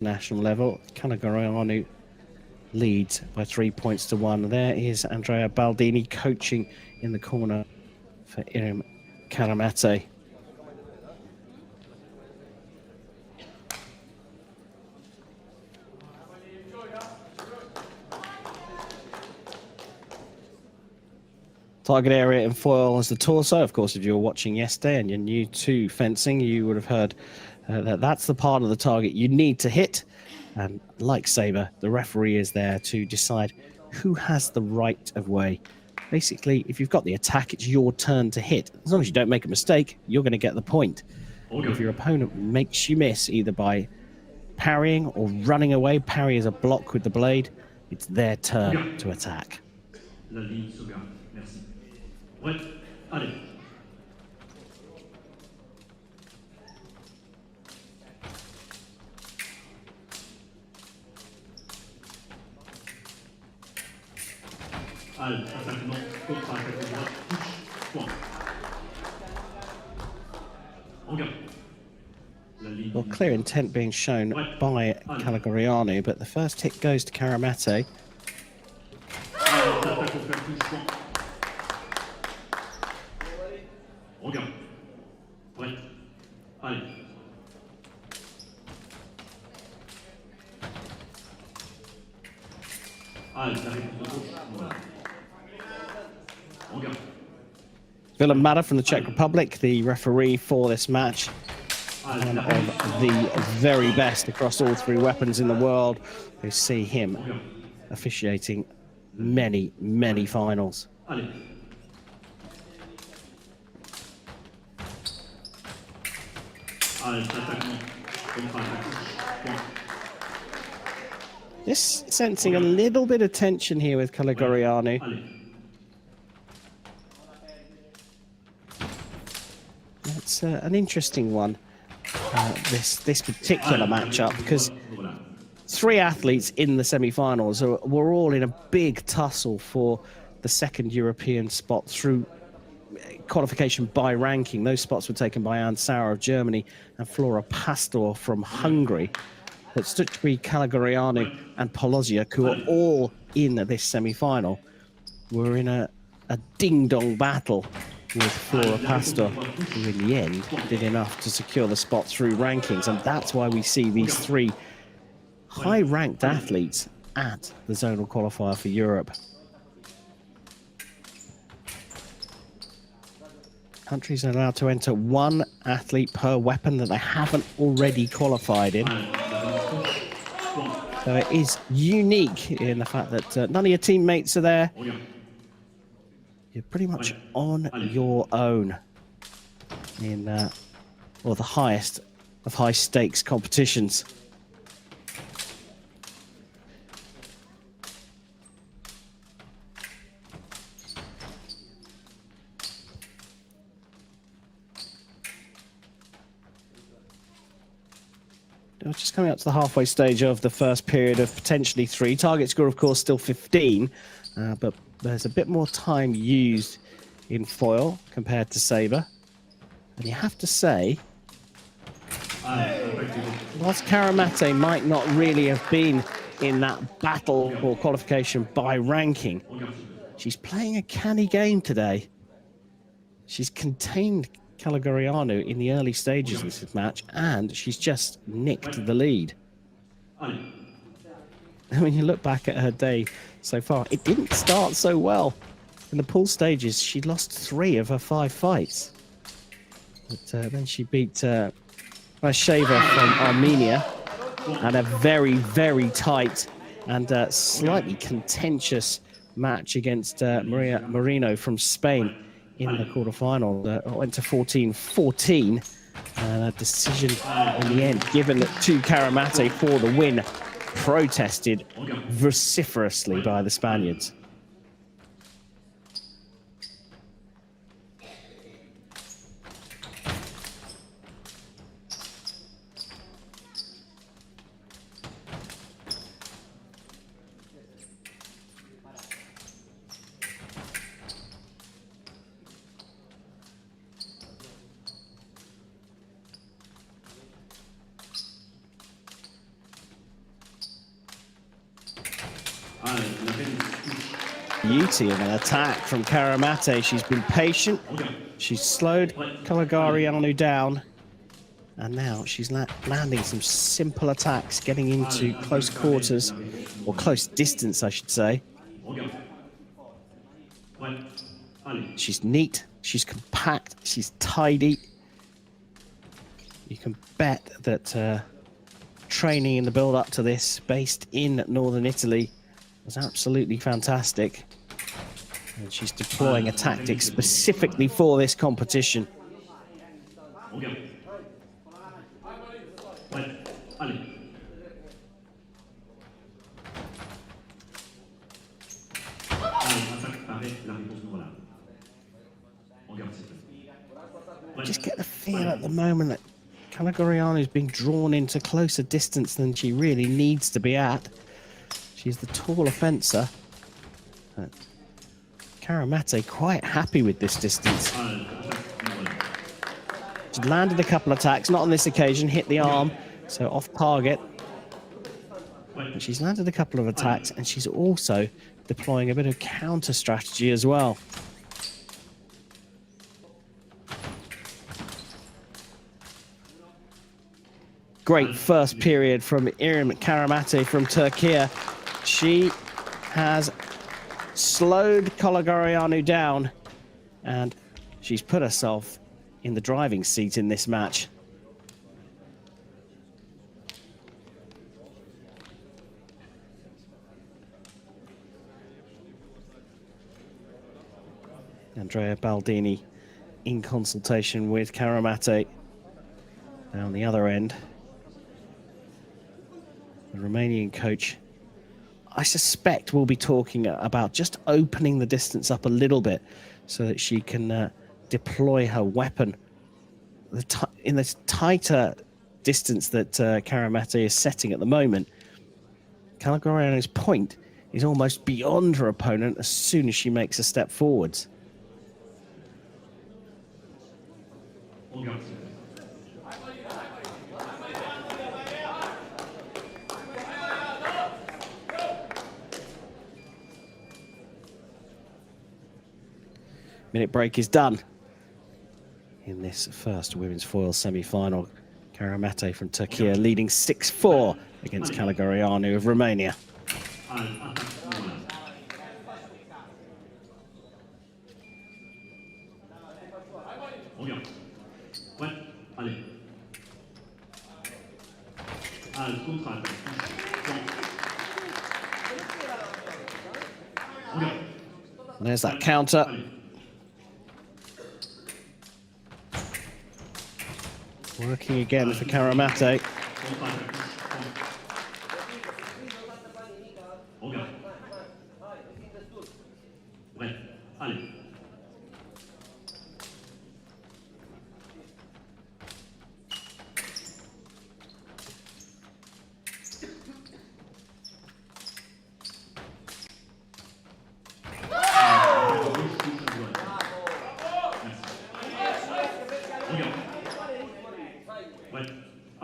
national level. Calugareanu leads by 3 points to 1. There is Andrea Baldini coaching in the corner for Irem Karamete. Target area in foil is the torso. Of course, if you were watching yesterday and you're new to fencing, you would have heard that that's the part of the target you need to hit. And like saber, the referee is there to decide who has the right of way. Basically, if you've got the attack, it's your turn to hit. As long as you don't make a mistake, you're going to get the point. But if your opponent makes you miss, either by parrying or running away, parry is a block with the blade, it's their turn to attack. Ouais, allez. Allez, attaquement, contre-attaque droite, touche, point. On garde. Well, clear intent being shown by Calugareanu, but the first hit goes to Karamete. Regarde. Prête. Allez. Allez, la réponse de gauche. Voilà. Regarde. Willem Madder from the Czech Republic, the referee for this match. One of the very best across all three weapons in the world. We see him officiating many, many finals. Allez. Just sensing a little bit of tension here with Calugareanu. It's an interesting one, this particular matchup, because three athletes in the semi-finals were all in a big tussle for the second European spot through qualification by ranking. Those spots were taken by Anne Sauer of Germany and Flora Pastor from Hungary. But Stuchby, Calugareanu and Polosiak, who are all in this semi-final, were in a ding-dong battle with Flora Pastor, who in the end did enough to secure the spot through rankings. And that's why we see these three high-ranked athletes at the zonal qualifier for Europe. Countries are allowed to enter one athlete per weapon that they haven't already qualified in. So it is unique in the fact that none of your teammates are there. You're pretty much on your own in well, the highest of high stakes competitions. We're just coming up to the halfway stage of the first period of potentially 3. Target score, of course, still 15, but there's a bit more time used in foil compared to saber. And you have to say, whilst Karamete might not really have been in that battle for qualification by ranking, she's playing a canny game today. She's contained Calugareanu in the early stages of this match, and she's just nicked the lead. When you look back at her day so far, it didn't start so well. In the pool stages, she lost 3 of her 5 fights. But then she beat Sheva from Armenia, and a very, very tight and slightly contentious match against Maria Marino from Spain in the quarterfinal. Went to 14-14, and a decision in the end given to Karamete for the win, protested vociferously by the Spaniards. Beauty of an attack from Karamete. She's been patient. She's slowed Calugareanu down. And now she's landing some simple attacks, getting into close quarters, or close distance, I should say. She's neat, she's compact, she's tidy. You can bet that training in the build-up to this, based in northern Italy, was absolutely fantastic. And she's deploying a tactic specifically for this competition. I just get the feel at the moment that Calugareanu is being drawn into closer distance than she really needs to be at. She's the taller fencer. Karamete quite happy with this distance. She's landed a couple of attacks, not on this occasion, hit the arm, so off target. But she's landed a couple of attacks, and she's also deploying a bit of counter strategy as well. Great first period from Irem Karamete from Turkey. She has slowed Calugareanu down, and she's put herself in the driving seat in this match. Andrea Baldini in consultation with Karamete down the other end. The Romanian coach, I suspect, will be talking about just opening the distance up a little bit so that she can deploy her weapon. In the tighter distance that Karamete is setting at the moment, Calugareanu's point is almost beyond her opponent as soon as she makes a step forwards. Minute break is done in this first women's foil semi-final. Karamete from Turkey leading 6-4 against Calugareanu of Romania. And there's that counter. Working again for Karamete.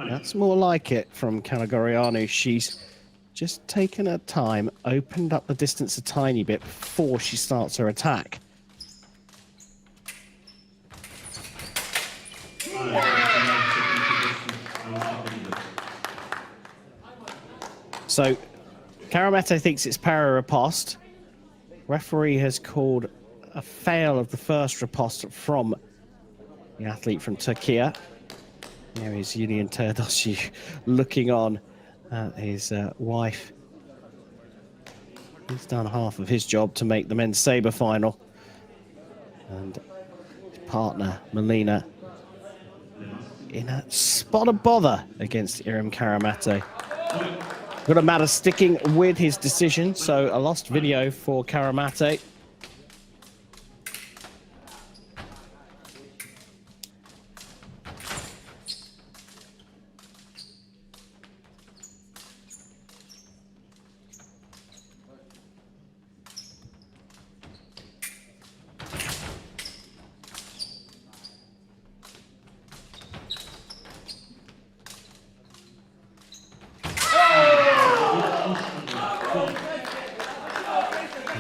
That's more like it from Calugareanu. She's just taken her time, opened up the distance a tiny bit before she starts her attack. So Karamete thinks it's para riposte. Referee has called a fail of the first riposte from the athlete from Turkey. There is Julian Teodosiu looking on at his wife. He's done half of his job to make the men's sabre final. And his partner, Malina, in a spot of bother against Irem Karamete. Got a matter sticking with his decision, so a lost video for Karamete.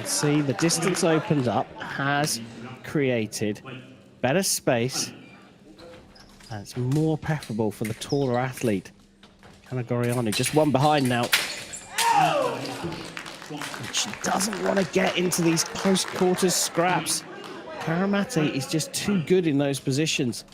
See, the distance opened up, has created better space, and it's more preferable for the taller athlete. Calugareanu just one behind now. And she doesn't want to get into these close quarters scraps. Karamete is just too good in those positions.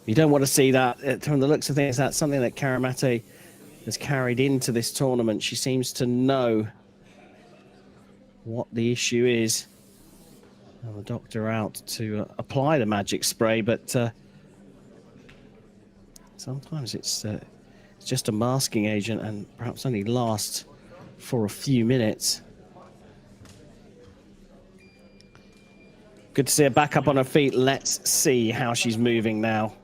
You don't want to see that. From the looks of things, that's something that Karamete has carried into this tournament. She seems to know what the issue is. Well, the doctor out to apply the magic spray, but sometimes it's just a masking agent and perhaps only lasts for a few minutes. Good to see her back up on her feet. Let's see how she's moving now.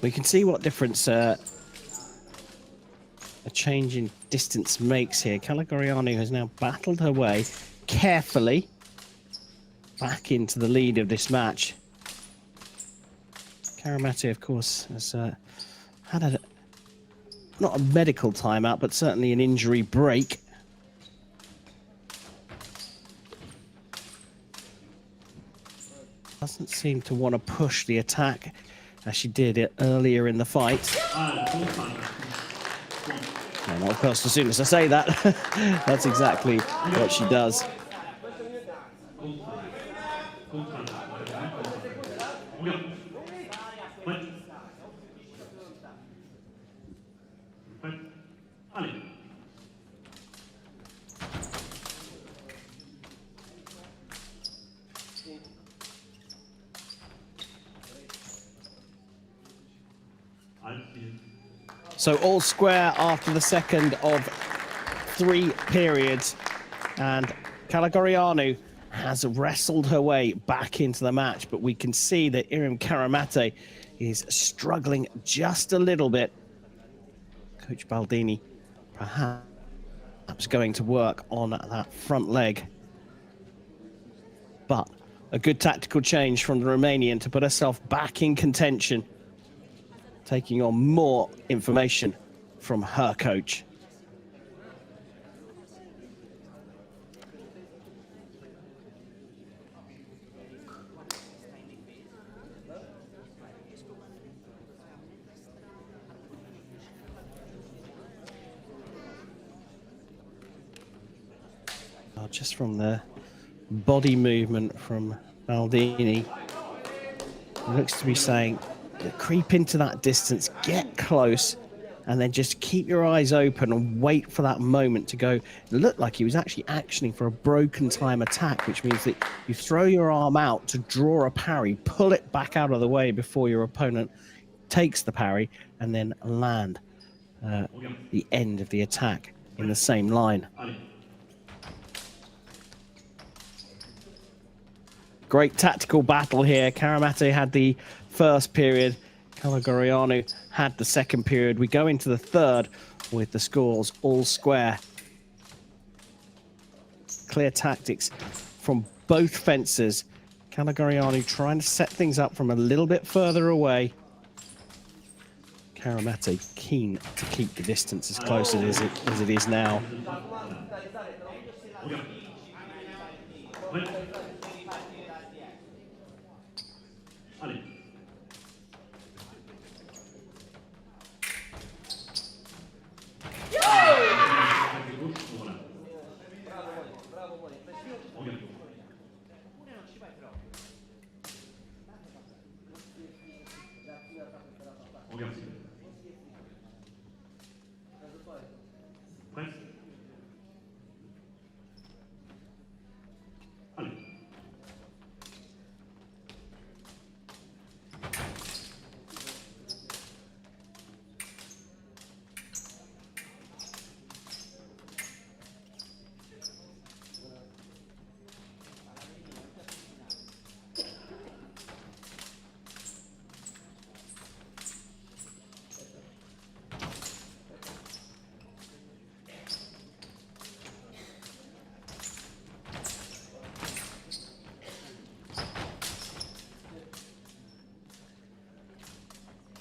We can see what difference a change in distance makes here. Calugareanu has now battled her way carefully back into the lead of this match. Karamete, of course, has had not a medical timeout, but certainly an injury break. Doesn't seem to want to push the attack as she did it earlier in the fight. And of course, as soon as I say that, that's exactly what she does. So all square after the second of 3 periods. And Calugareanu has wrestled her way back into the match, but we can see that Irem Karamete is struggling just a little bit. Coach Baldini perhaps going to work on that front leg. But a good tactical change from the Romanian to put herself back in contention, taking on more information from her coach. Just from the body movement from Baldini, it looks to be saying, creep into that distance, get close, and then just keep your eyes open and wait for that moment to go. It looked like he was actually actioning for a broken time attack, which means that you throw your arm out to draw a parry, pull it back out of the way before your opponent takes the parry, and then land the end of the attack in the same line. Great tactical battle here. Karamete had the first period. Calugareanu had the second period. We go into the third with the scores all square. Clear tactics from both fencers. Calugareanu trying to set things up from a little bit further away. Karamete keen to keep the distance as close as it is now.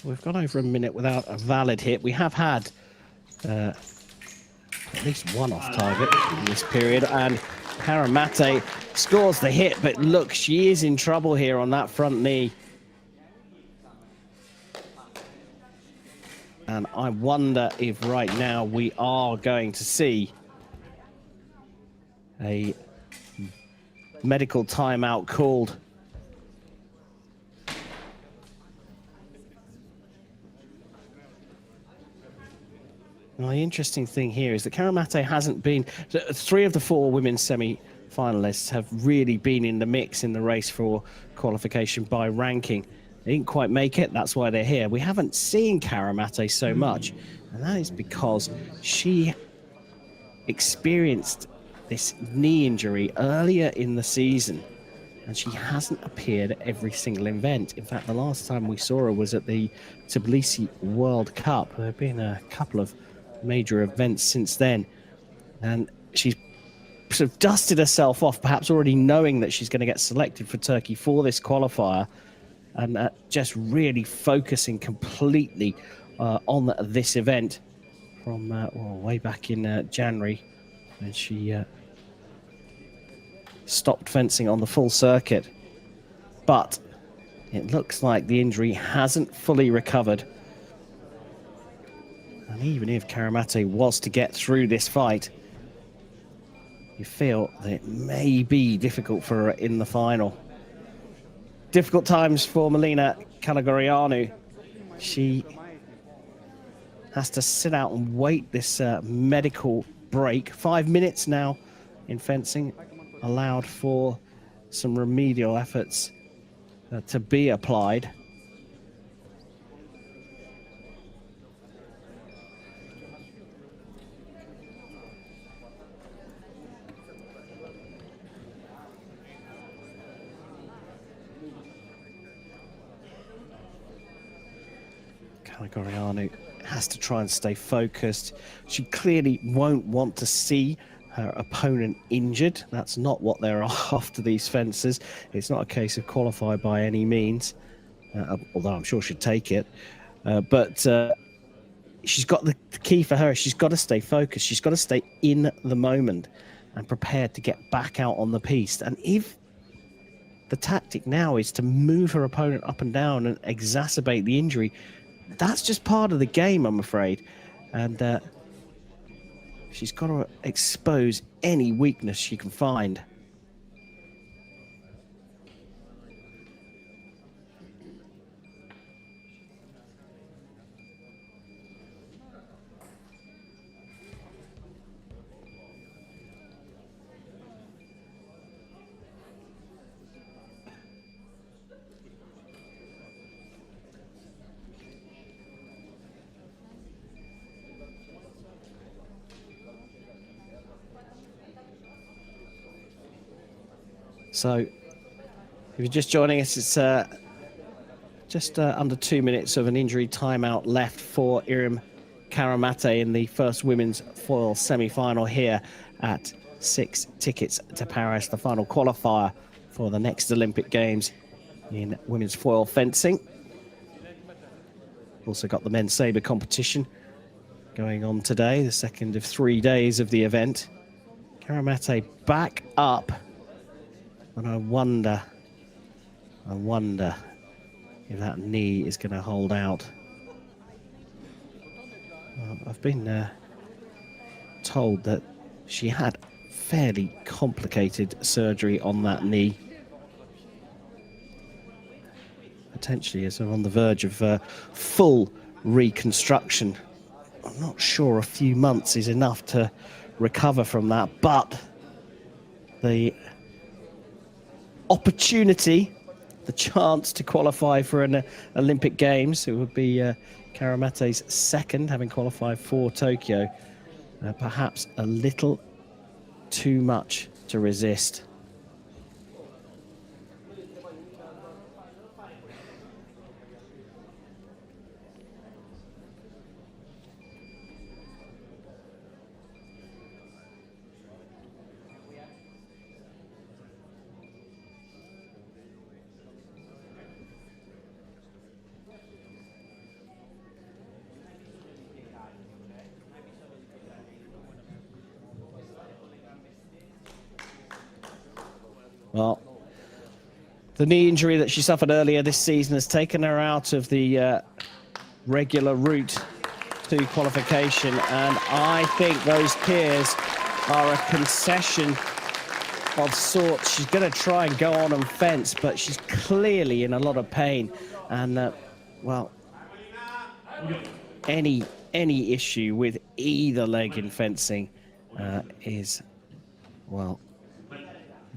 We've gone over a minute without a valid hit. We have had at least one off target in this period, and Karamete scores the hit, but look, she is in trouble here on that front knee. And I wonder if right now we are going to see a medical timeout called. Well, the interesting thing here is that Karamete hasn't been... 3 of the 4 women's semi-finalists have really been in the mix in the race for qualification by ranking. They didn't quite make it, that's why they're here. We haven't seen Karamete so much, and that is because she experienced this knee injury earlier in the season, and she hasn't appeared at every single event. In fact, the last time we saw her was at the Tbilisi World Cup. There have been a couple of major events since then, and she's sort of dusted herself off, perhaps already knowing that she's going to get selected for Turkey for this qualifier, and just really focusing completely on this event from way back in January, when she stopped fencing on the full circuit. But it looks like the injury hasn't fully recovered. And even if Karamete was to get through this fight, you feel that it may be difficult for her in the final. Difficult times for Malina Calugareanu. She has to sit out and wait this medical break. 5 minutes now in fencing, allowed for some remedial efforts to be applied. Calugareanu has to try and stay focused. She clearly won't want to see her opponent injured. That's not what they're after, these fencers. It's not a case of qualify by any means, although I'm sure she'd take it. But she's got the key for her. She's got to stay focused. She's got to stay in the moment and prepared to get back out on the piste. And if the tactic now is to move her opponent up and down and exacerbate the injury, that's just part of the game, I'm afraid. And she's got to expose any weakness she can find. So, if you're just joining us, it's just under 2 minutes of an injury timeout left for Irem Karamete in the first women's foil semi-final here at 6 tickets to Paris, the final qualifier for the next Olympic Games in women's foil fencing. Also got the men's sabre competition going on today, the second of 3 days of the event. Karamete back up. And I wonder if that knee is going to hold out. I've been told that she had fairly complicated surgery on that knee. Potentially is on the verge of full reconstruction. I'm not sure a few months is enough to recover from that, but the opportunity, the chance to qualify for an Olympic Games, it would be Karamete's second, having qualified for Tokyo. Perhaps a little too much to resist. Well, the knee injury that she suffered earlier this season has taken her out of the regular route to qualification, and I think those tears are a concession of sorts. She's going to try and go on and fence, but she's clearly in a lot of pain, and well, any issue with either leg in fencing is, well,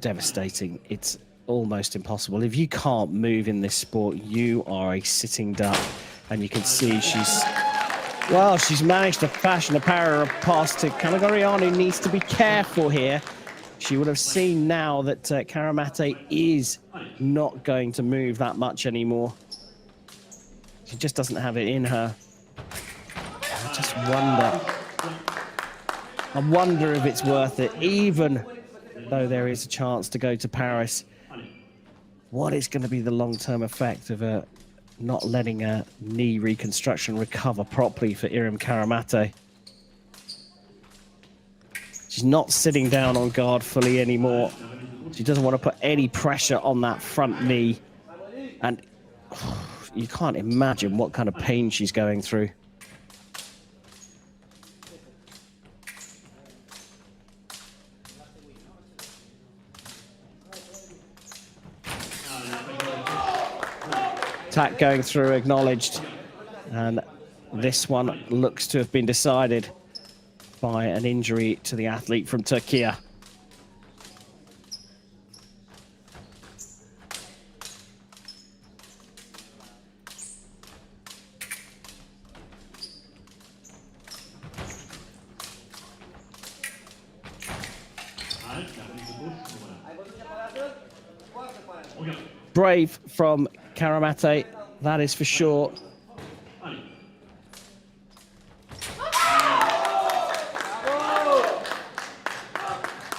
devastating. It's almost impossible. If you can't move in this sport, you are a sitting duck. And you can see she's managed to fashion a parallel pass to Calugareanu. Needs to be careful here. She would have seen now that Karamete is not going to move that much anymore. She just doesn't have it in her. I wonder if it's worth it, even though there is a chance to go to Paris. What is going to be the long-term effect of not letting a knee reconstruction recover properly for Irem Karamete? She's not sitting down on guard fully anymore. She doesn't want to put any pressure on that front knee. And you can't imagine what kind of pain she's going through. Attack going through, acknowledged, and this one looks to have been decided by an injury to the athlete from Turkey. Brave from Karamete, that is for sure.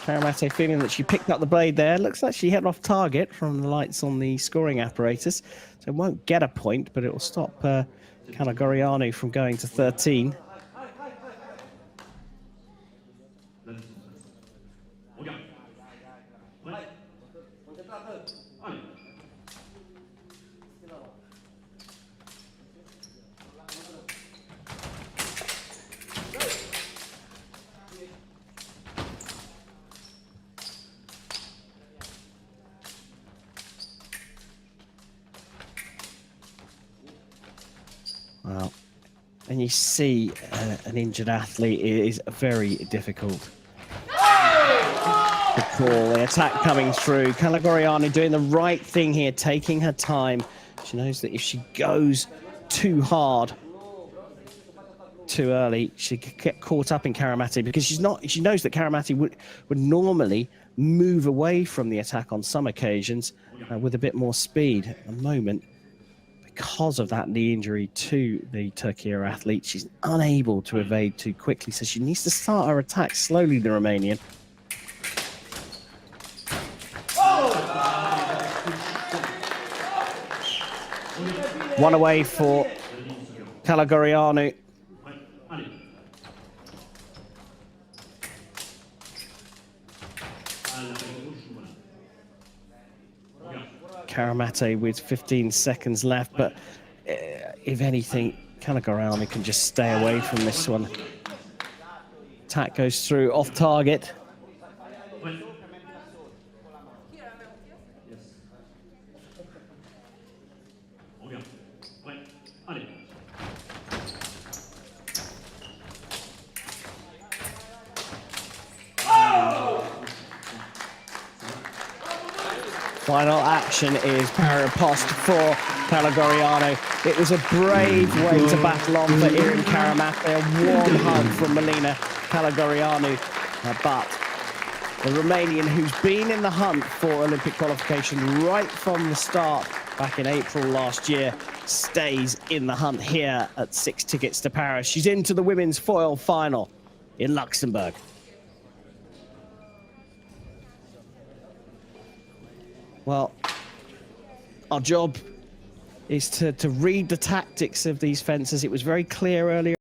Karamete feeling that she picked up the blade there. Looks like she hit off target from the lights on the scoring apparatus. So it won't get a point, but it will stop Calugareanu from going to 13. La distance. Regarde. Prêt. Allez. Wow. And you see an injured athlete is very difficult to call. The attack coming through. Calugareanu doing the right thing here, taking her time. She knows that if she goes too hard, too early, she could get caught up in Karamete, because she knows that Karamete would normally move away from the attack on some occasions with a bit more speed. At the moment, because of that knee injury to the Turkey athlete, she's unable to evade too quickly, so she needs to start her attack slowly, the Romanian. One away for Calugareanu. Karamete with 15 seconds left, but if anything, Calugareanu can just stay away from this one. Attack goes through off target. Final action is Parapost for Calugareanu. It was a brave way to battle on for Irem Karamete. A warm hug from Malina Calugareanu. But the Romanian, who's been in the hunt for Olympic qualification right from the start back in April last year, stays in the hunt here at 6 tickets to Paris. She's into the women's foil final in Luxembourg. Well, our job is to read the tactics of these fencers. It was very clear earlier